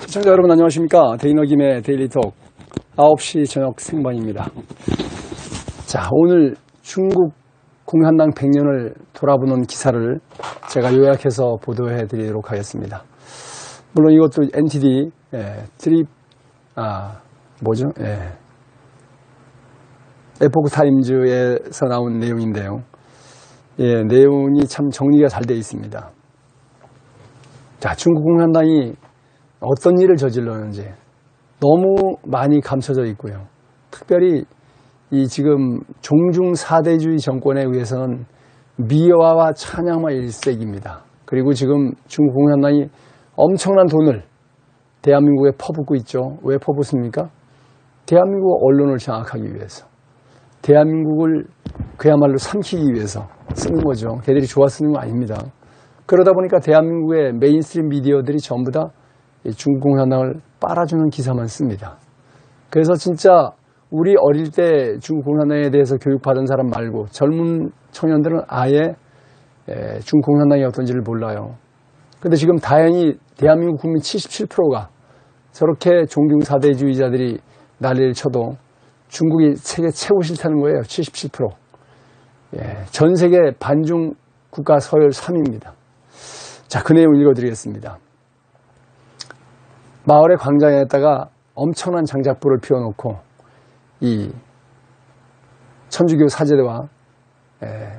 시청자 여러분 안녕하십니까. 데이너김의 데일리톡 9시 저녁 생방입니다. 자, 오늘 중국 공산당 100년을 돌아보는 기사를 제가 요약해서 보도해 드리도록 하겠습니다. 물론 이것도 NTD 에포크 타임즈에서 나온 내용인데요. 내용이 참 정리가 잘 되어 있습니다. 자, 중국 공산당이 어떤 일을 저질렀는지 너무 많이 감춰져 있고요. 특별히 이 지금 종중 사대주의 정권에 의해서는 미화와 찬양만 일색입니다. 그리고 지금 중국 공산당이 엄청난 돈을 대한민국에 퍼붓고 있죠. 왜 퍼붓습니까? 대한민국 언론을 장악하기 위해서, 대한민국을 그야말로 삼키기 위해서 쓰는 거죠. 걔들이 좋아 쓰는 거 아닙니다. 그러다 보니까 대한민국의 메인스트림 미디어들이 전부 다 중국 공산당을 빨아주는 기사만 씁니다. 그래서 진짜 우리 어릴 때 중국 공산당에 대해서 교육받은 사람 말고 젊은 청년들은 아예 중국 공산당이 어떤지를 몰라요. 근데 지금 다행히 대한민국 국민 77%가 저렇게 종중사대주의자들이 난리를 쳐도 중국이 세계 최고 싫다는 거예요. 77%. 전 세계 반중 국가 서열 3위입니다. 자, 그 내용 읽어드리겠습니다. 마을의 광장에다가 엄청난 장작불을 피워놓고 이 천주교 사제와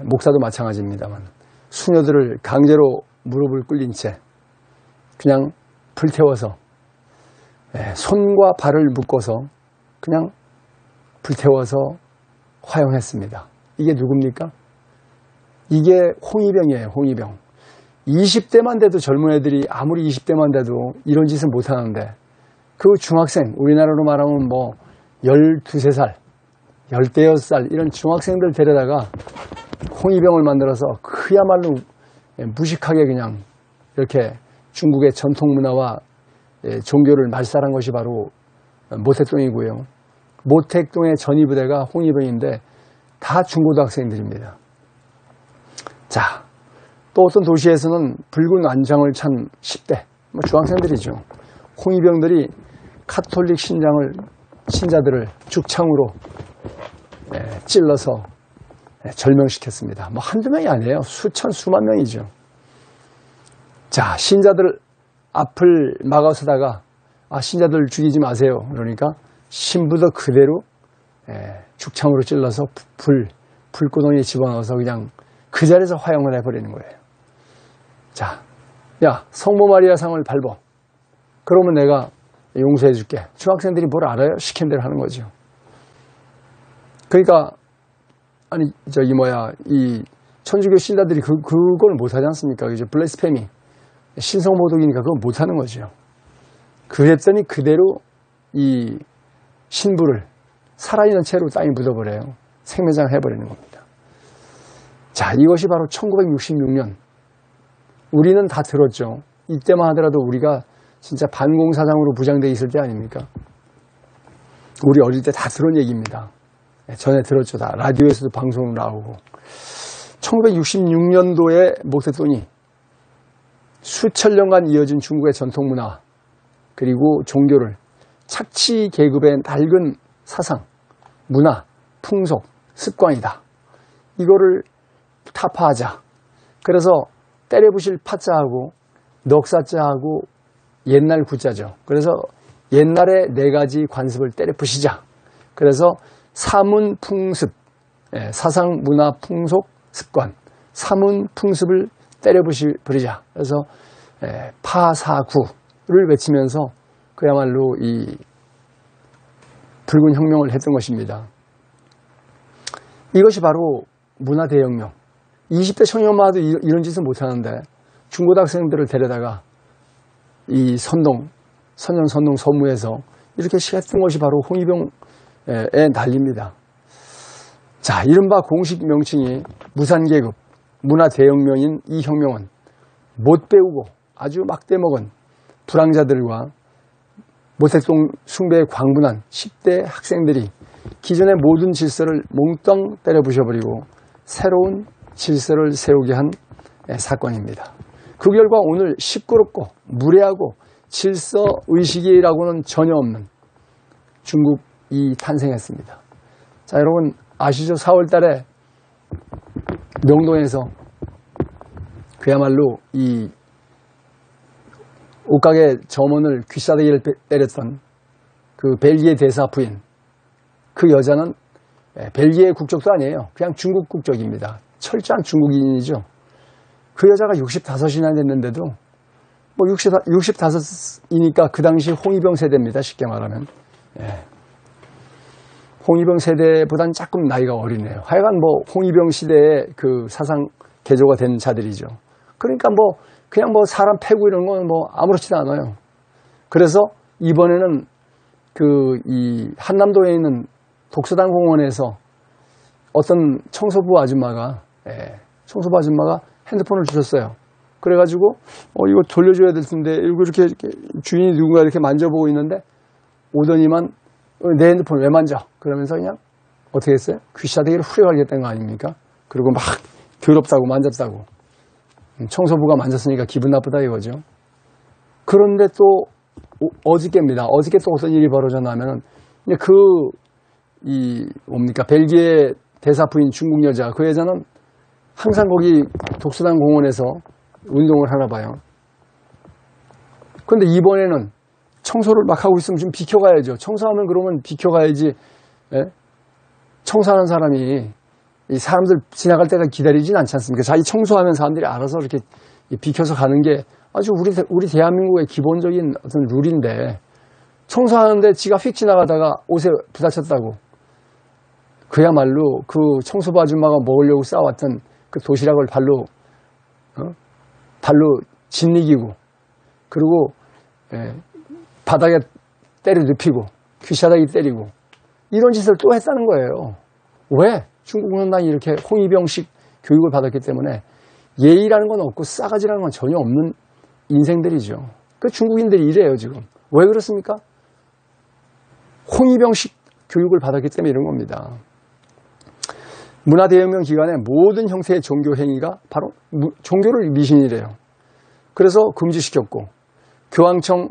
목사도 마찬가지입니다만 수녀들을 강제로 무릎을 꿇린 채 그냥 불태워서 손과 발을 묶어서 그냥 불태워서 화형했습니다. 이게 누굽니까? 이게 홍위병이에요. 홍위병. 20대만 돼도 젊은 애들이 아무리 20대만 돼도 이런 짓은 못하는데 그 중학생, 우리나라로 말하면 뭐 12살, 16살 이런 중학생들 데려다가 홍위병을 만들어서 그야말로 무식하게 그냥 이렇게 중국의 전통 문화와 종교를 말살한 것이 바로 모택동이고요. 모택동의 전위부대가 홍위병인데 다 중고등학생들입니다. 자, 또 어떤 도시에서는 붉은 안장을 찬 10대, 중학생들이죠. 홍위병들이 카톨릭 신자들을 죽창으로 찔러서 절명시켰습니다. 한두 명이 아니에요. 수천, 수만 명이죠. 자, 신자들 앞을 막아서다가 신자들 죽이지 마세요. 그러니까 신부도 그대로 죽창으로 찔러서 불구덩이에 집어넣어서 그냥 그 자리에서 화형을 해버리는 거예요. 자, 야, 성모 마리아 상을 밟어. 그러면 내가 용서해 줄게. 중학생들이 뭘 알아요? 시킨 대로 하는 거죠. 그러니까 이 천주교 신자들이 그걸 못하지 않습니까? 이제 블레스페미, 신성모독이니까 그건 못하는 거죠. 그랬더니 그대로 이 신부를 살아있는 채로 땅에 묻어버려요. 생매장 해버리는 겁니다. 자, 이것이 바로 1966년. 우리는 다 들었죠. 이때만 하더라도 우리가 진짜 반공사장으로 부장되어 있을 때 아닙니까? 우리 어릴 때 다 들은 얘기입니다. 전에 들었죠. 다 라디오에서도 방송 나오고. 1966년도에 모택동이 수천 년간 이어진 중국의 전통문화 그리고 종교를 착취 계급의 낡은 사상, 문화, 풍속, 습관이다. 이거를 타파하자. 그래서 때려부실 파자하고 넉사자하고 옛날 구자죠. 그래서 옛날에 4가지 관습을 때려부시자. 그래서 사문, 풍습, 사상, 문화, 풍속, 습관, 사문, 풍습을 때려부리자. 그래서 파사구를 외치면서 그야말로 이 붉은 혁명을 했던 것입니다. 이것이 바로 문화대혁명. 20대 청년만 해도 이런 짓은 못하는데 중고등학생들을 데려다가 이 선동 서무에서 이렇게 했던 것이 바로 홍위병의 난리입니다. 자, 이른바 공식 명칭이 무산계급 문화대혁명인 이 혁명은 못 배우고 아주 막대먹은 불황자들과 모택동 숭배에 광분한 10대 학생들이 기존의 모든 질서를 몽땅 때려 부셔버리고 새로운 질서를 세우게 한 사건입니다. 그 결과 오늘 시끄럽고 무례하고 질서 의식이라고는 전혀 없는 중국이 탄생했습니다. 자, 여러분 아시죠? 4월 달에 명동에서 그야말로 이 옷가게 점원을 귀싸대기를 때렸던 그 벨기에 대사 부인, 그 여자는 벨기에 국적도 아니에요. 그냥 중국 국적입니다. 철저한 중국인이죠. 그 여자가 65이나 됐는데도 뭐 65이니까 그 당시 홍위병 세대입니다. 쉽게 말하면. 홍위병 세대보단 조금 나이가 어리네요. 하여간 뭐 홍위병 시대의 그 사상 개조가 된 자들이죠. 그러니까 뭐 그냥 뭐 사람 패고 이런 건 뭐 아무렇지도 않아요. 그래서 이번에는 그 이 한남도에 있는 독서당 공원에서 어떤 청소부 아줌마가 핸드폰을 주셨어요. 그래가지고 이거 돌려줘야 될 텐데 이렇게 주인이 누군가 이렇게 만져보고 있는데 오더니만 내 핸드폰 왜 만져? 그러면서 그냥 어떻게 했어요? 귀싸대기를 후려하게 했던 거 아닙니까? 그리고 막 더럽다고 만졌다고. 청소부가 만졌으니까 기분 나쁘다 이거죠. 그런데 또 어저께입니다. 어저께 또 어떤 일이 벌어졌냐면은 벨기에 대사 부인 중국 여자, 그 여자는 항상 거기 독서당 공원에서 운동을 하나 봐요. 그런데 이번에는 청소를 막 하고 있으면 좀 비켜가야죠. 청소하면 그러면 비켜가야지. 청소하는 사람이 이 사람들 지나갈 때가 기다리진 않지 않습니까? 자기 청소하면 사람들이 알아서 이렇게 비켜서 가는 게 아주 우리 대한민국의 기본적인 어떤 룰인데, 청소하는데 지가 휙 지나가다가 옷에 부딪혔다고. 그야말로 그 청소부 아줌마가 먹으려고 싸왔던 그 도시락을 발로 짓이기고, 그리고 바닥에 때려 눕히고 귀싸대기 때리고 이런 짓을 또 했다는 거예요. 왜? 중국 공산당이 이렇게 홍위병식 교육을 받았기 때문에 예의라는 건 없고 싸가지라는 건 전혀 없는 인생들이죠. 그 중국인들이 이래요 지금. 왜 그렇습니까? 홍위병식 교육을 받았기 때문에 이런 겁니다. 문화대혁명 기간에 모든 형태의 종교 행위가 바로 종교를 미신이래요. 그래서 금지시켰고, 교황청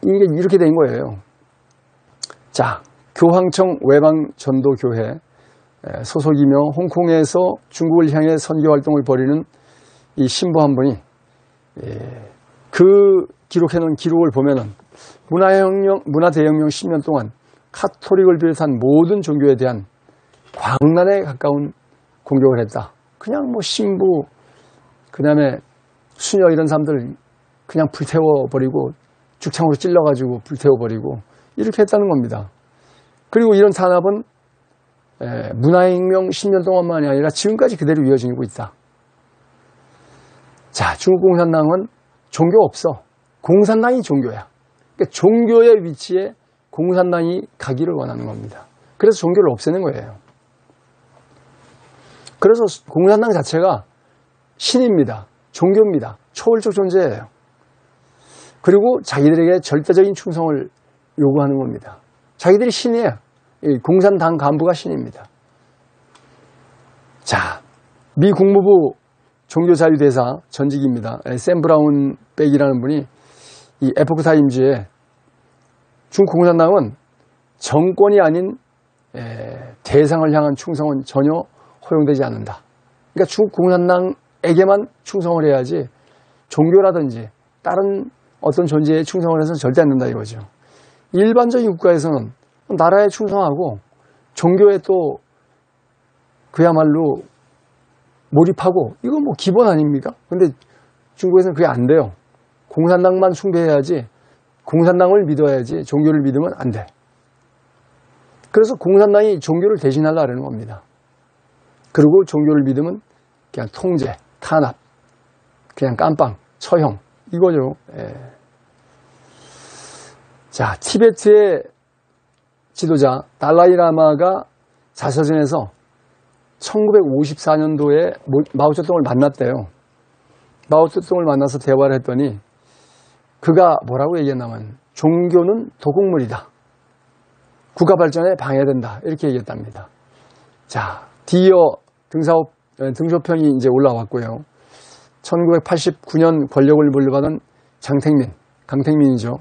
이게 이렇게 된 거예요. 자, 교황청 외방전도교회 소속이며 홍콩에서 중국을 향해 선교활동을 벌이는 이 신부 한 분이 그 기록해놓은 기록을 보면은 문화대혁명 10년 동안 카톨릭을 비롯한 모든 종교에 대한 광란에 가까운 공격을 했다. 그냥 뭐 신부, 그 다음에 수녀 이런 사람들 그냥 불태워버리고 죽창으로 찔러가지고 불태워버리고 이렇게 했다는 겁니다. 그리고 이런 탄압은 문화혁명 10년 동안만이 아니라 지금까지 그대로 이어지고 있다. 자, 중국 공산당은 종교 없어. 공산당이 종교야. 그러니까 종교의 위치에 공산당이 가기를 원하는 겁니다. 그래서 종교를 없애는 거예요. 그래서 공산당 자체가 신입니다. 종교입니다. 초월적 존재예요. 그리고 자기들에게 절대적인 충성을 요구하는 겁니다. 자기들이 신이에요. 공산당 간부가 신입니다. 자, 미 국무부 종교자유대사 전직입니다. 샘 브라운 백이라는 분이 이 에포크 타임즈에 중국 공산당은 정권이 아닌 대상을 향한 충성은 전혀 허용되지 않는다. 그러니까 중국 공산당에게만 충성을 해야지 종교라든지 다른 어떤 존재에 충성을 해서는 절대 안 된다 이거죠. 일반적인 국가에서는 나라에 충성하고 종교에 또 그야말로 몰입하고 이건 뭐 기본 아닙니까? 근데 중국에서는 그게 안 돼요. 공산당만 숭배해야지, 공산당을 믿어야지 종교를 믿으면 안 돼. 그래서 공산당이 종교를 대신하려는 겁니다. 그리고 종교를 믿으면 그냥 통제, 탄압, 그냥 깜빵, 처형 이거죠. 자, 티베트의 지도자 달라이라마가 자서전에서 1954년도에 마오쩌둥을 만났대요. 마오쩌둥을 만나서 대화를 했더니 그가 뭐라고 얘기했냐면 종교는 도곡물이다. 국가 발전에 방해된다. 이렇게 얘기했답니다. 자, 디어 등소편이 이제 올라왔고요. 1989년 권력을 물려받은 강택민이죠.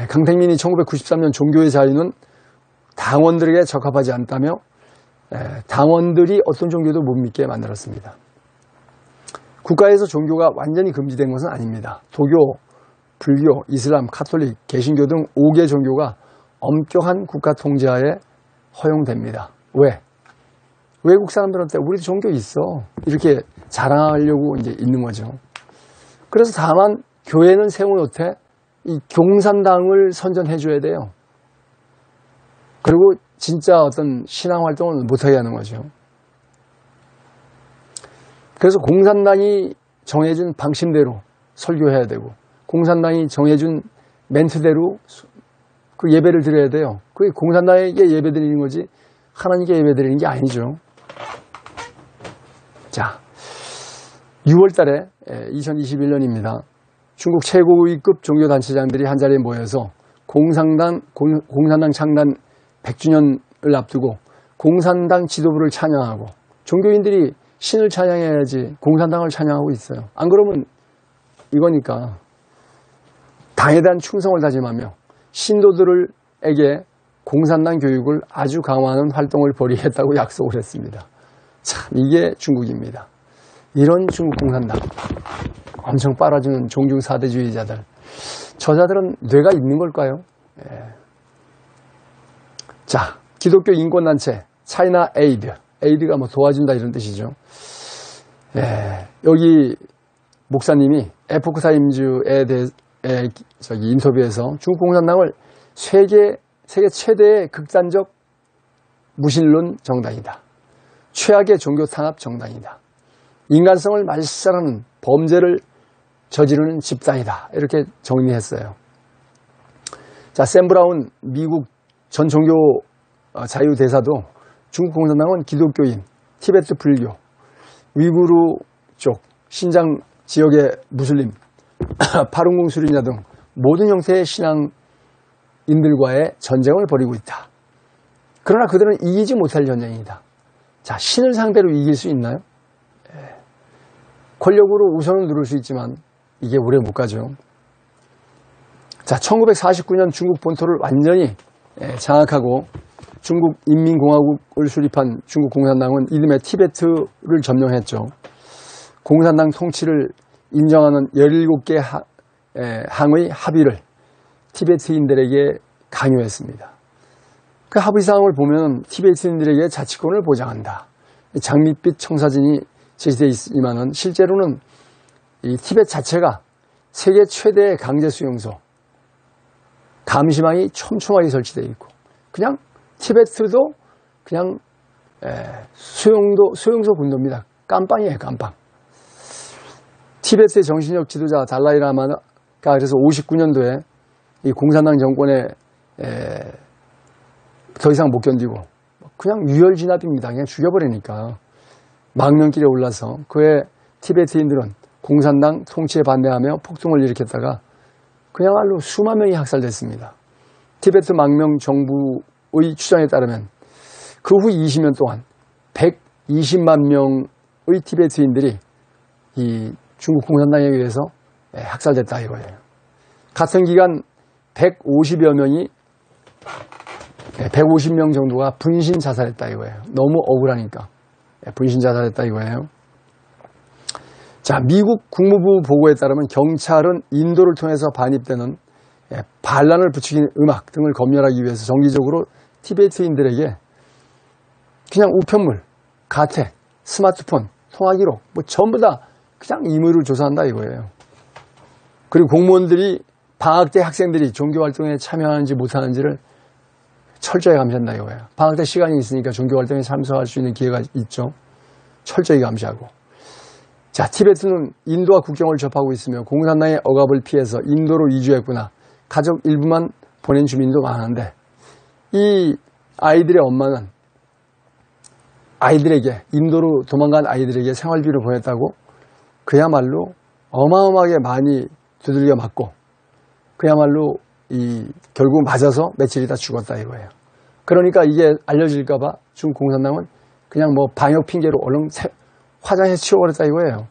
강택민이 1993년 종교의 자유는 당원들에게 적합하지 않다며 당원들이 어떤 종교도 못 믿게 만들었습니다. 국가에서 종교가 완전히 금지된 것은 아닙니다. 도교, 불교, 이슬람, 카톨릭, 개신교 등 5개 종교가 엄격한 국가 통제하에 허용됩니다. 왜? 외국 사람들한테 우리도 종교 있어 이렇게 자랑하려고 이제 있는 거죠. 그래서 다만 교회는 세워놓되 이共産당을 선전해 줘야 돼요. 그리고 진짜 어떤 신앙 활동을 못하게 하는 거죠. 그래서 공산당이 정해준 방침대로 설교해야 되고 공산당이 정해준 멘트대로 그 예배를 드려야 돼요. 그게 공산당에게 예배 드리는 거지 하나님께 예배 드리는 게 아니죠. 자, 6월 달에 2021년입니다. 중국 최고위급 종교단체장들이 한자리에 모여서 공산당 창단 100주년을 앞두고 공산당 지도부를 찬양하고 종교인들이 신을 찬양해야지 공산당을 찬양하고 있어요. 안 그러면 이거니까 당에 대한 충성을 다짐하며 신도들에게 공산당 교육을 아주 강화하는 활동을 벌이겠다고 약속을 했습니다. 참 이게 중국입니다. 이런 중국 공산당 엄청 빨아주는 종중 사대주의자들 저자들은 뇌가 있는 걸까요? 자, 기독교 인권단체 차이나 에이드가 뭐 도와준다 이런 뜻이죠. 여기 목사님이 에포크타임즈에 대해 인터뷰에서 중국 공산당을 세계 최대의 극단적 무신론 정당이다. 최악의 종교 탄압 정당이다. 인간성을 말살하는 범죄를 저지르는 집단이다. 이렇게 정리했어요. 자, 샘 브라운 미국 전 종교 자유대사도 중국 공산당은 기독교인, 티베트 불교, 위구르 쪽, 신장 지역의 무슬림, 파룬궁 수리냐 등 모든 형태의 신앙인들과의 전쟁을 벌이고 있다. 그러나 그들은 이기지 못할 전쟁이다. 자, 신을 상대로 이길 수 있나요? 권력으로 우선은 누를 수 있지만 이게 오래 못 가죠. 자, 1949년 중국 본토를 완전히 장악하고 중국 인민공화국을 수립한 중국 공산당은 이듬해 티베트를 점령했죠. 공산당 통치를 인정하는 17개 항의 합의를 티베트인들에게 강요했습니다. 그 합의사항을 보면 티베트인들에게 자치권을 보장한다. 장밋빛 청사진이 제시되어 있지만은 실제로는 이 티베트 자체가 세계 최대의 강제 수용소, 감시망이 촘촘하게 설치되어 있고, 그냥 티베트도 그냥 수용소 군도입니다. 깜빵이에요, 깜빵. 티베트의 정신력 지도자 달라이라마가 그래서 59년도에 이 공산당 정권에 더 이상 못 견디고 그냥 유혈 진압입니다. 그냥 죽여버리니까 망명길에 올라서 그의 티베트인들은 공산당 통치에 반대하며 폭동을 일으켰다가 그야말로 수만 명이 학살됐습니다. 티베트 망명 정부의 추정에 따르면 그 후 20년 동안 120만 명의 티베트인들이 이 중국 공산당에 의해서 학살됐다 이거예요. 같은 기간 150여 명이 150명 정도가 분신 자살했다 이거예요. 너무 억울하니까 분신 자살했다 이거예요. 자, 미국 국무부 보고에 따르면 경찰은 인도를 통해서 반입되는 반란을 부추기는 음악 등을 검열하기 위해서 정기적으로 티베트인들에게 그냥 우편물, 가택, 스마트폰, 통화기록 뭐 전부 다 그냥 임의로 조사한다 이거예요. 그리고 공무원들이 방학 때 학생들이 종교활동에 참여하는지 못하는지를 철저히 감시한다 이거예요. 방학 때 시간이 있으니까 종교활동에 참석할 수 있는 기회가 있죠. 철저히 감시하고. 자, 티베트는 인도와 국경을 접하고 있으며 공산당의 억압을 피해서 인도로 이주했구나. 가족 일부만 보낸 주민도 많은데 이 아이들의 엄마는 아이들에게 인도로 도망간 아이들에게 생활비를 보냈다고 그야말로 어마어마하게 많이 두들겨 맞고 그야말로 결국 맞아서 며칠 있다 죽었다 이거예요. 그러니까 이게 알려질까봐 중국 공산당은 그냥 뭐 방역 핑계로 얼른 화장해서 치워버렸다 이거예요.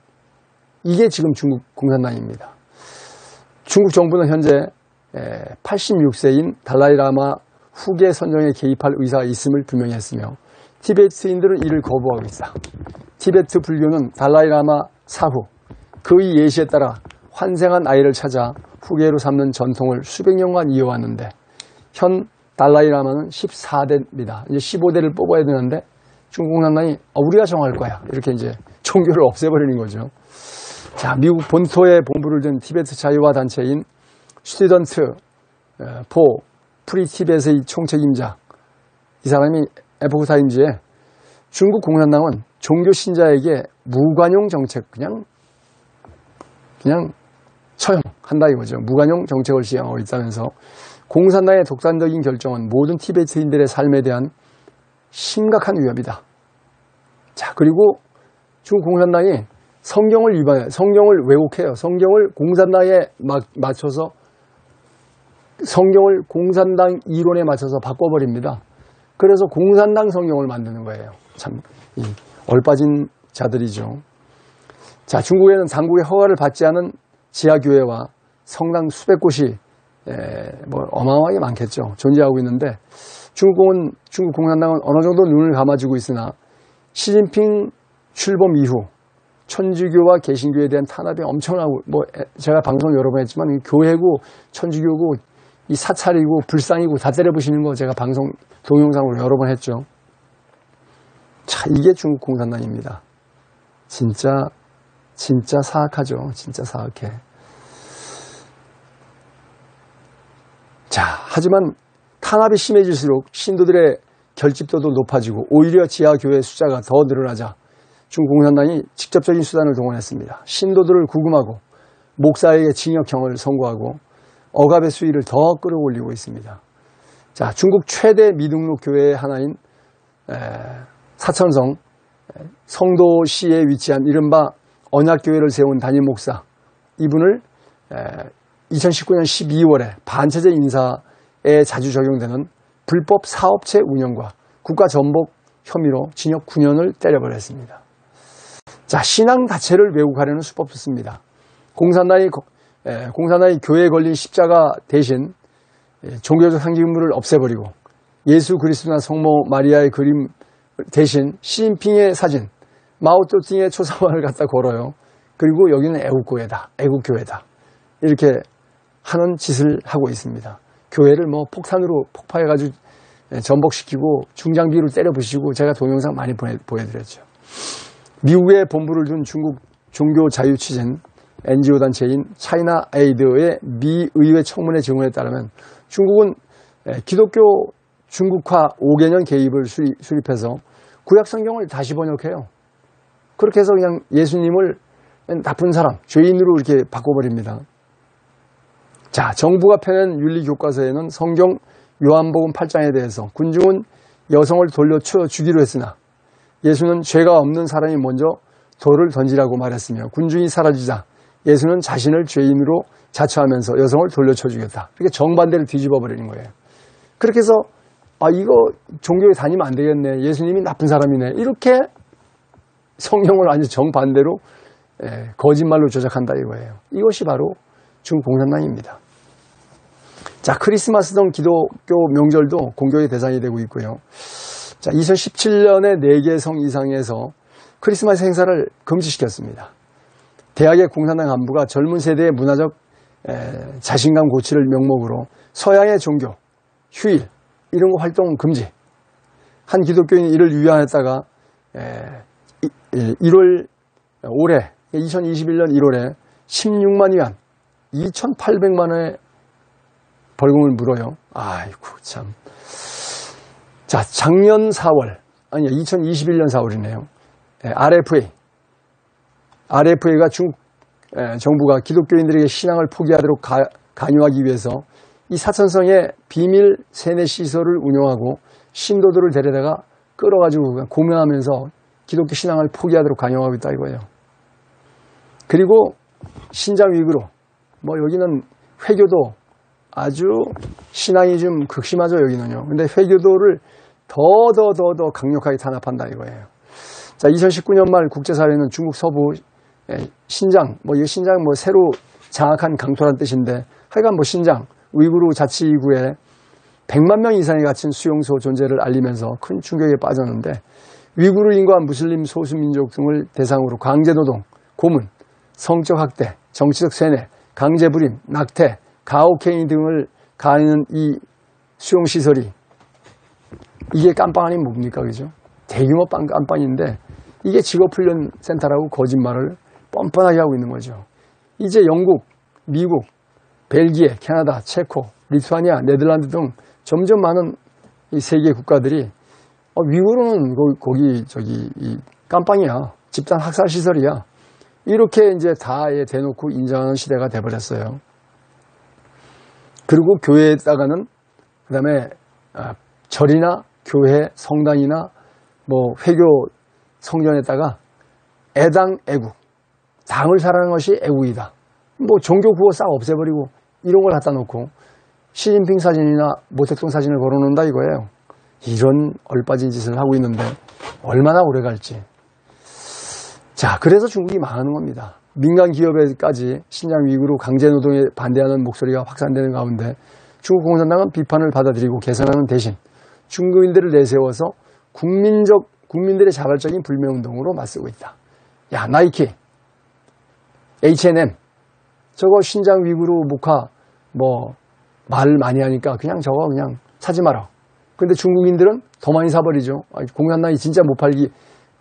이게 지금 중국 공산당입니다. 중국 정부는 현재 86세인 달라이라마 후계 선정에 개입할 의사가 있음을 분명히 했으며 티베트인들은 이를 거부하고 있다. 티베트 불교는 달라이라마 사후 그의 예시에 따라 환생한 아이를 찾아 후계로 삼는 전통을 수백 년간 이어왔는데 현 달라이라마는 14대입니다. 이제 15대를 뽑아야 되는데 중국 공산당이 우리가 정할 거야. 이렇게 이제 종교를 없애버리는 거죠. 자, 미국 본토에 본부를 둔 티베트 자유화 단체인 스튜던트 포 프리 티벳의 총책임자, 이 사람이 에포크 타임즈에 중국 공산당은 종교 신자에게 무관용 정책 그냥 처형한다 이거죠. 무관용 정책을 시행하고 있다면서 공산당의 독단적인 결정은 모든 티베트인들의 삶에 대한 심각한 위협이다. 자, 그리고 중국 공산당이 성경을 위반해, 성경을 왜곡해요. 성경을 공산당에 맞춰서 성경을 공산당 이론에 맞춰서 바꿔버립니다. 그래서 공산당 성경을 만드는 거예요. 참 얼빠진 자들이죠. 자, 중국에는 당국의 허가를 받지 않은 지하교회와 성당 수백 곳이 어마어마하게 많겠죠. 존재하고 있는데 중국 공산당은 어느 정도 눈을 감아주고 있으나 시진핑 출범 이후 천주교와 개신교에 대한 탄압이 엄청나고 제가 방송 여러 번 했지만 교회고 천주교고 이 사찰이고 불상이고 다 때려부시는 거 제가 방송 동영상으로 여러 번 했죠. 자, 이게 중국 공산당입니다. 진짜 사악하죠. 진짜 사악해. 자, 하지만 탄압이 심해질수록 신도들의 결집도도 높아지고 오히려 지하교회 숫자가 더 늘어나자 중국 공산당이 직접적인 수단을 동원했습니다. 신도들을 구금하고 목사에게 징역형을 선고하고 억압의 수위를 더 끌어올리고 있습니다. 자, 중국 최대 미등록 교회 하나인 사천성 성도시에 위치한 이른바 언약교회를 세운 담임 목사, 이분을 2019년 12월에 반체제 인사에 자주 적용되는 불법 사업체 운영과 국가 전복 혐의로 징역 9년을 때려버렸습니다. 자, 신앙 자체를 왜곡하려는 수법도 씁니다. 공산당이 교회에 걸린 십자가 대신 종교적 상징물을 없애버리고 예수 그리스도나 성모 마리아의 그림 대신 시진핑의 사진, 마오쩌둥의 초상화를 갖다 걸어요. 그리고 여기는 애국교회다. 이렇게 하는 짓을 하고 있습니다. 교회를 폭탄으로 폭파해가지고 전복시키고 중장비로 때려부시고 제가 동영상 많이 보여드렸죠. 미국에 본부를 둔 중국 종교자유취진 NGO 단체인 차이나 에이드의 미 의회 청문회 증언에 따르면 중국은 기독교 중국화 5개년 개입을 수립해서 구약 성경을 다시 번역해요. 그렇게 해서 그냥 예수님을 나쁜 사람, 죄인으로 이렇게 바꿔버립니다. 자, 정부가 펴낸 윤리교과서에는 성경 요한복음 8장에 대해서 군중은 여성을 돌려쳐 죽이로 했으나 예수는 죄가 없는 사람이 먼저 돌을 던지라고 말했으며 군중이 사라지자 예수는 자신을 죄인으로 자처하면서 여성을 돌려쳐 죽였다. 이렇게 정반대를 뒤집어 버리는 거예요. 그렇게 해서 이거 종교에 다니면 안 되겠네. 예수님이 나쁜 사람이네. 이렇게 성경을 아주 정반대로 거짓말로 조작한다 이거예요. 이것이 바로 중국 공산당입니다. 자, 크리스마스 등 기독교 명절도 공격의 대상이 되고 있고요. 자, 2017년에 4개 성 이상에서 크리스마스 행사를 금지시켰습니다. 대학의 공산당 간부가 젊은 세대의 문화적 자신감 고취를 명목으로 서양의 종교, 휴일 이런 거 활동 금지. 한 기독교인이 이를 위안했다가 올해 2021년 1월에 16만 위안 2,800만 원의 벌금을 물어요. 아이고 참. 자, 작년 4월, 아니요 2021년 4월이네요. RFA가 중국 정부가 기독교인들에게 신앙을 포기하도록 강요하기 위해서 이 사천성에 비밀 세뇌 시설을 운영하고 신도들을 데려다가 끌어가지고 공연하면서 기독교 신앙을 포기하도록 강요하고 있다 이거예요. 그리고 신장 위구르, 여기는 회교도 아주 신앙이 좀 극심하죠 여기는요. 근데 회교도를 더 강력하게 탄압한다 이거예요. 자, 2019년 말 국제사회는 중국 서부 신장, 이 신장 새로 장악한 강토란 뜻인데, 하여간 신장, 우이구르 자치구에 100만 명 이상이 갇힌 수용소 존재를 알리면서 큰 충격에 빠졌는데, 위구르인과 무슬림 소수민족 등을 대상으로 강제노동, 고문, 성적 학대, 정치적 세뇌, 강제불임, 낙태, 가혹행위 등을 가하는 이 수용시설이, 이게 깜빵 아니면 뭡니까, 그죠? 대규모 깜빵인데, 이게 직업훈련센터라고 거짓말을 뻔뻔하게 하고 있는 거죠. 이제 영국, 미국, 벨기에, 캐나다, 체코, 리투아니아, 네덜란드 등 점점 많은 이 세계 국가들이 위구르는 거기 이 깜빵이야, 집단 학살 시설이야, 이렇게 이제 다 대놓고 인정하는 시대가 돼버렸어요. 그리고 교회에다가는 그다음에 절이나 교회, 성당이나 회교 성전에다가 애당 애국, 당을 사랑하는 것이 애국이다. 종교 구호 싹 없애버리고 이런 걸 갖다 놓고 시진핑 사진이나 모택동 사진을 걸어놓는다 이거예요. 이런 얼빠진 짓을 하고 있는데 얼마나 오래 갈지. 자, 그래서 중국이 망하는 겁니다. 민간 기업에까지 신장 위구르 강제노동에 반대하는 목소리가 확산되는 가운데 중국 공산당은 비판을 받아들이고 개선하는 대신 중국인들을 내세워서 국민들의 자발적인 불매운동으로 맞서고 있다. 야, 나이키, H&M, 저거 신장 위구르 목화 말 많이 하니까 저거 그냥 사지 마라. 근데 중국인들은 더 많이 사버리죠. 공산당이 진짜 못 팔기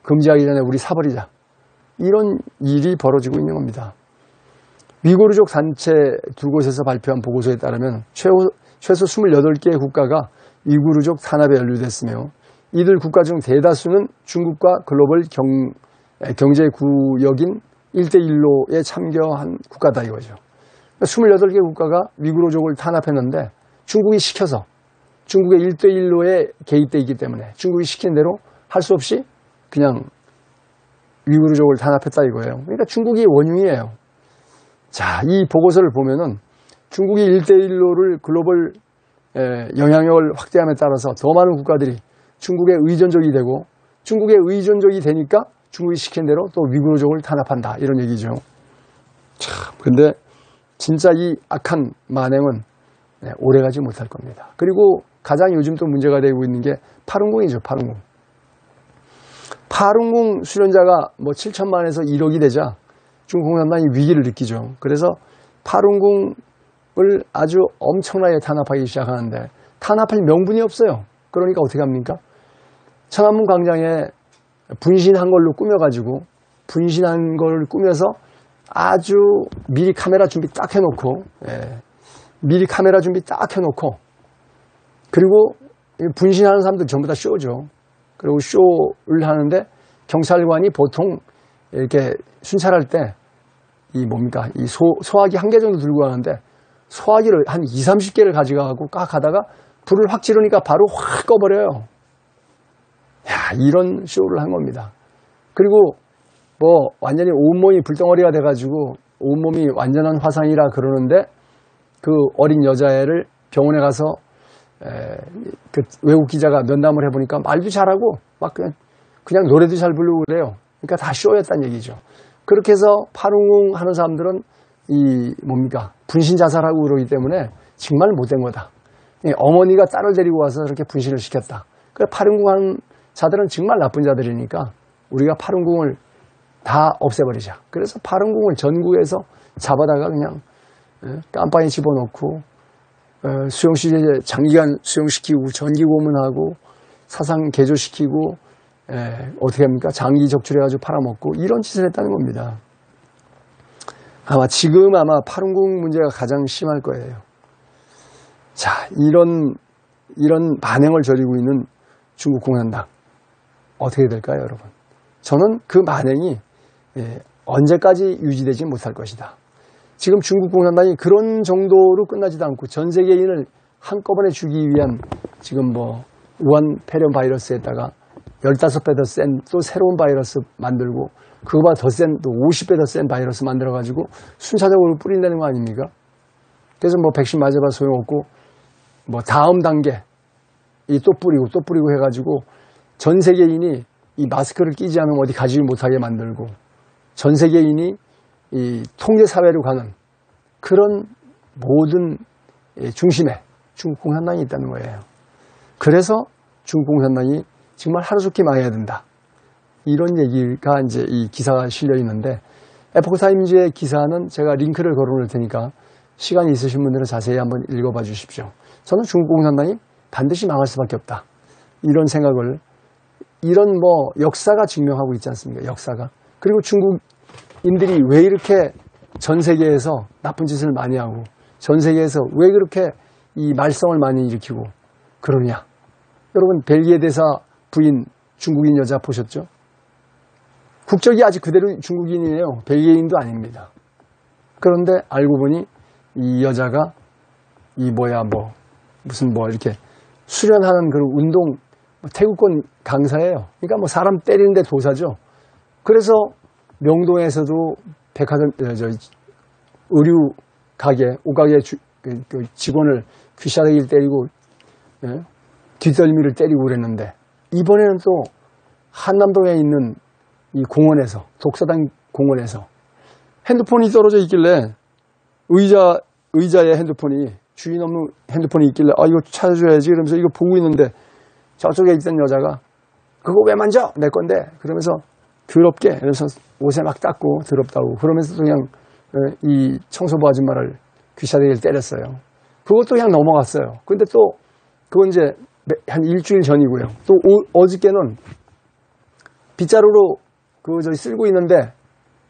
금지하기 전에 우리 사버리자. 이런 일이 벌어지고 있는 겁니다. 위구르족 단체 두 곳에서 발표한 보고서에 따르면 최소 28개의 국가가 위구르족 탄압에 연루됐으며 이들 국가 중 대다수는 중국과 글로벌 경제구역인 1대1로에 참여한 국가다 이거죠. 28개 국가가 위구르족을 탄압했는데 중국이 시켜서 중국의 1대1로에 개입되어 있기 때문에 중국이 시킨 대로 할 수 없이 그냥 위구르족을 탄압했다 이거예요. 그러니까 중국이 원흉이에요. 자, 이 보고서를 보면은 중국이 1대1로를 글로벌 영향력을 확대함에 따라서 더 많은 국가들이 중국의 의존적이 되고 중국의 의존적이 되니까 중국이 시킨 대로 또 위구르족을 탄압한다 이런 얘기죠. 참, 근데 진짜 이 악한 만행은 오래가지 못할 겁니다. 그리고 가장 요즘 또 문제가 되고 있는 게 파룬궁이죠. 파룬궁. 파룬궁 수련자가 7천만에서 1억이 되자 중국 공산당이 위기를 느끼죠. 그래서 파룬궁을 아주 엄청나게 탄압하기 시작하는데 탄압할 명분이 없어요. 그러니까 어떻게 합니까? 천안문 광장에 분신한 걸로 꾸며가지고 분신한 걸 꾸며서 아주 미리 카메라 준비 딱 해놓고 그리고 분신하는 사람들 전부 다 쇼죠. 그리고 쇼를 하는데 경찰관이 보통 이렇게 순찰할 때 이 소화기 1개 정도 들고 가는데 소화기를 한 20-30개를 가져가고 깍 하다가 불을 확 지르니까 바로 확 꺼버려요. 야, 이런 쇼를 한 겁니다. 그리고 완전히 온몸이 불덩어리가 돼가지고 온몸이 완전한 화상이라 그러는데 그 어린 여자애를 병원에 가서 그 외국 기자가 면담을 해보니까 말도 잘하고 막 그냥 노래도 잘 부르고 그래요. 그러니까 다 쇼였다는 얘기죠. 그렇게 해서 파룬궁 하는 사람들은 분신 자살하고 그러기 때문에 정말 못된 거다. 어머니가 딸을 데리고 와서 그렇게 분신을 시켰다. 그래서 파룬궁 하는 자들은 정말 나쁜 자들이니까 우리가 파룬궁을 다 없애버리자. 그래서 파룬궁을 전국에서 잡아다가 그냥 깜빵에 집어넣고 수용시에 장기간 수용시키고 전기 고문하고 사상 개조시키고 어떻게 합니까? 장기 적출해가지고 팔아먹고 이런 짓을 했다는 겁니다. 지금 파룬궁 문제가 가장 심할 거예요. 자, 이런 만행을 저지르고 있는 중국 공산당 어떻게 될까요, 여러분? 저는 그 만행이 언제까지 유지되지 못할 것이다. 지금 중국 공산당이 그런 정도로 끝나지도 않고 전 세계인을 한꺼번에 죽이기 위한 지금 우한 폐렴 바이러스에다가 15배 더 센 또 새로운 바이러스 만들고 그거보다 더 센 또 50배 더 센 바이러스 만들어가지고 순차적으로 뿌린다는 거 아닙니까? 그래서 백신 맞아봐 소용없고 다음 단계 또 뿌리고 해가지고 전 세계인이 이 마스크를 끼지 않으면 어디 가지 못하게 만들고 전 세계인이 이 통제사회로 가는 그런 모든 중심에 중국 공산당이 있다는 거예요. 그래서 중국 공산당이 정말 하루속히 망해야 된다. 이런 얘기가 이제 이 기사가 실려 있는데, 에포크타임즈의 기사는 제가 링크를 걸어 놓을 테니까 시간이 있으신 분들은 자세히 한번 읽어봐 주십시오. 저는 중국 공산당이 반드시 망할 수밖에 없다. 이런 생각을, 이런 뭐 역사가 증명하고 있지 않습니까? 역사가. 그리고 중국인들이 왜 이렇게 전 세계에서 나쁜 짓을 많이 하고, 전 세계에서 왜 그렇게 이 말썽을 많이 일으키고 그러냐. 여러분, 벨기에 대사 부인 중국인 여자 보셨죠? 국적이 아직 그대로 중국인이에요. 벨기에인도 아닙니다. 그런데 알고 보니 이 여자가 무슨 이렇게 수련하는 그런 운동, 태국권 강사예요. 그러니까 뭐 사람 때리는데 도사죠. 그래서 명동에서도 백화점, 의류 가게, 옷가게 그 직원을 귀싸대기를 때리고, 뒷덜미를 때리고 그랬는데, 이번에는 또 한남동에 있는 이 공원에서, 독서당 공원에서 핸드폰이 떨어져 있길래 의자에 핸드폰이, 주인 없는 핸드폰이 있길래 이거 찾아줘야지 그러면서 이거 보고 있는데, 저쪽에 있던 여자가 그거 왜 만져? 내 건데. 그러면서 더럽게, 그래서 옷에 막 닦고 더럽다고 그러면서 그냥 이 청소부 아줌마를 귀싸대기를 때렸어요. 그것도 그냥 넘어갔어요. 근데 또 그건 이제 한 일주일 전이고요. 또 어저께는 빗자루로 쓸고 있는데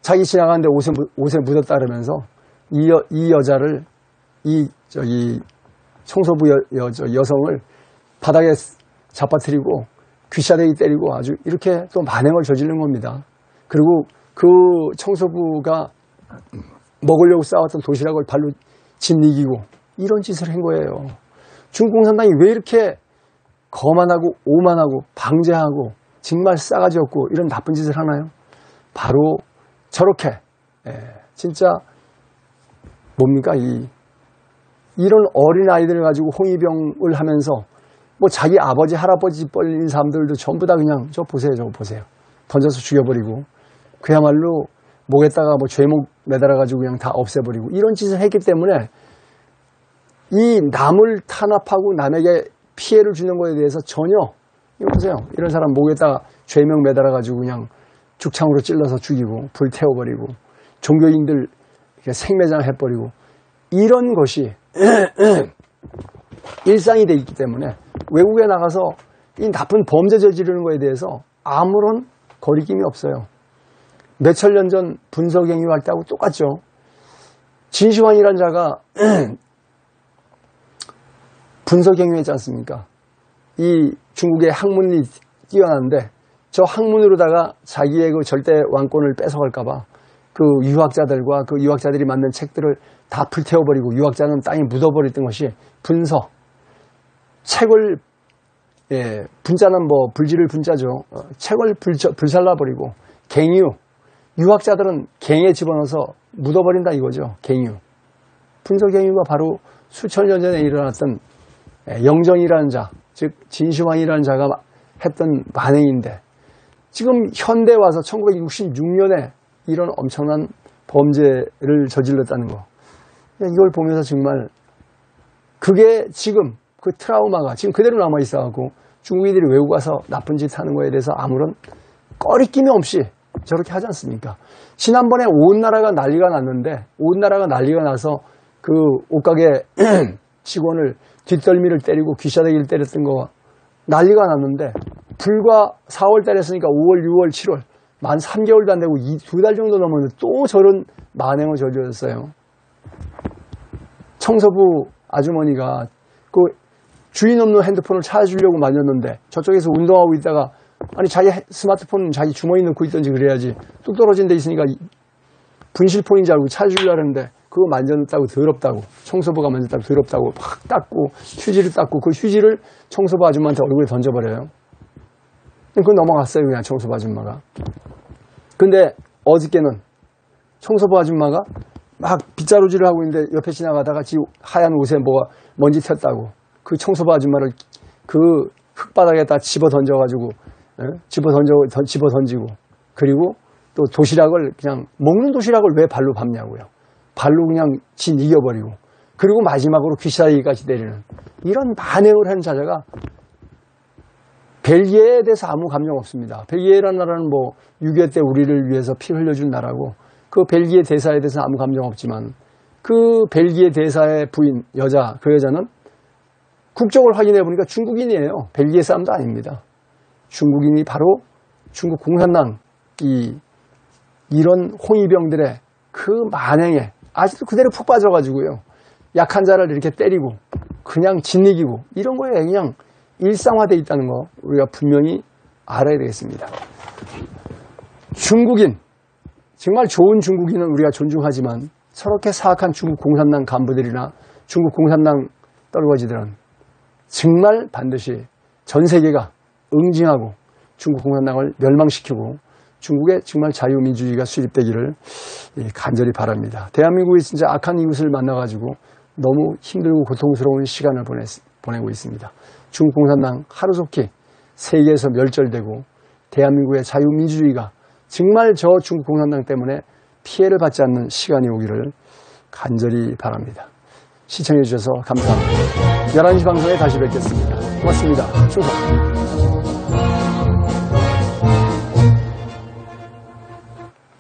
자기 지나가는데 옷에 묻었다 그러면서 이 여자를, 청소부 여성을 바닥에 잡아뜨리고 귀싸대기 때리고 아주 이렇게 또 만행을 저지른 겁니다. 그리고 그 청소부가 먹으려고 싸웠던 도시락을 발로 짓이기고 이런 짓을 한 거예요. 중국 공산당이 왜 이렇게 거만하고 오만하고 방제하고 정말 싸가지 없고 이런 나쁜 짓을 하나요? 바로 저렇게 진짜 뭡니까 이런 어린 아이들을 가지고 홍위병을 하면서 뭐 자기 아버지 할아버지 뻘린 사람들도 전부 다 그냥 저거 보세요 던져서 죽여버리고 그야말로 목에다가 뭐 죄목 매달아 가지고 그냥 다 없애버리고 이런 짓을 했기 때문에 이 남을 탄압하고 남에게 피해를 주는 것에 대해서 전혀, 이거 보세요, 이런 사람 목에다가 죄명 매달아 가지고 그냥 죽창으로 찔러서 죽이고 불태워버리고 종교인들 생매장 해버리고 이런 것이 일상이 되어 있기 때문에 외국에 나가서 이 나쁜 범죄 저지르는 것에 대해서 아무런 거리낌이 없어요. 몇천 년 전 분석행위 할 때하고 똑같죠. 진시황이라는 자가 분석행위 했지 않습니까? 이 중국의 학문이 뛰어난데 저 학문으로다가 자기의 그 절대 왕권을 뺏어갈까봐 그 유학자들과 그 유학자들이 만든 책들을 다 불태워버리고 유학자는 땅에 묻어버렸던 것이 분서. 책을, 분자는 뭐 불지를 분자죠. 책을 불살라버리고 갱유. 유학자들은 갱에 집어넣어서 묻어버린다 이거죠. 갱유. 분서갱유가 바로 수천 년 전에 일어났던 영정이라는 자, 즉 진시황이라는 자가 했던 만행인데 지금 현대에 와서 1966년에 이런 엄청난 범죄를 저질렀다는 거. 이걸 보면서 정말 그게 지금 그 트라우마가 지금 그대로 남아있어갖고 중국인들이 외국 가서 나쁜 짓 하는 거에 대해서 아무런 꺼리낌이 없이 저렇게 하지 않습니까? 지난번에 온 나라가 난리가 났는데 온 나라가 난리가 나서 그 옷가게 직원을 뒷덜미를 때리고 귀싸대기를 때렸던 거 난리가 났는데 불과 4월 때렸으니까 5월, 6월, 7월 만 3개월도 안 되고 2달 정도 넘었는데 또 저런 만행을 저질렀어요. 청소부 아주머니가 그 주인 없는 핸드폰을 찾아주려고 만졌는데 저쪽에서 운동하고 있다가 아니 자기 스마트폰 자기 주머니에 넣고 있던지 그래야지 뚝 떨어진 데 있으니까 분실폰인 줄 알고 찾아주려고 하는데 그거 만졌다고 더럽다고 청소부가 만졌다고 더럽다고 막 닦고 휴지를 닦고 그 휴지를 청소부 아줌마한테 얼굴에 던져버려요. 그건 넘어갔어요 그냥 청소부 아줌마가. 근데 어저께는 청소부 아줌마가 막 빗자루질을 하고 있는데 옆에 지나가다가 지 하얀 옷에 뭐가 먼지 튀었다고 그 청소부 아줌마를 그 흙바닥에다 집어 던져가지고 집어 던지고 그리고 또 도시락을 그냥 먹는 도시락을 왜 발로 밟냐고요. 발로 그냥 진 이겨버리고 그리고 마지막으로 귀싸대기까지 때리는 이런 만행을 하는 자자가 벨기에에 대해서 아무 감정 없습니다. 벨기에라는 나라는 뭐 6.25 때 우리를 위해서 피 흘려준 나라고 그 벨기에 대사에 대해서 아무 감정 없지만 그 벨기에 대사의 부인 여자 그 여자는 국적을 확인해 보니까 중국인이에요. 벨기에 사람도 아닙니다. 중국인이 바로 중국 공산당 이런 홍위병들의 그 만행에 아직도 그대로 푹 빠져가지고요. 약한 자를 이렇게 때리고 그냥 짓이기고 이런 거에 그냥 일상화되어 있다는 거 우리가 분명히 알아야 되겠습니다. 중국인, 정말 좋은 중국인은 우리가 존중하지만 저렇게 사악한 중국 공산당 간부들이나 중국 공산당 떨거지들은 정말 반드시 전 세계가 응징하고 중국 공산당을 멸망시키고 중국에 정말 자유민주주의가 수립되기를 간절히 바랍니다. 대한민국이 진짜 악한 이웃을 만나가지고 너무 힘들고 고통스러운 시간을 보내고 있습니다. 중국 공산당 하루속히 세계에서 멸절되고 대한민국의 자유민주주의가 정말 저 중국 공산당 때문에 피해를 받지 않는 시간이 오기를 간절히 바랍니다. 시청해 주셔서 감사합니다. 11시 방송에 다시 뵙겠습니다. 고맙습니다. 충성.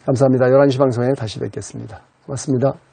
감사합니다. 11시 방송에 다시 뵙겠습니다. 고맙습니다.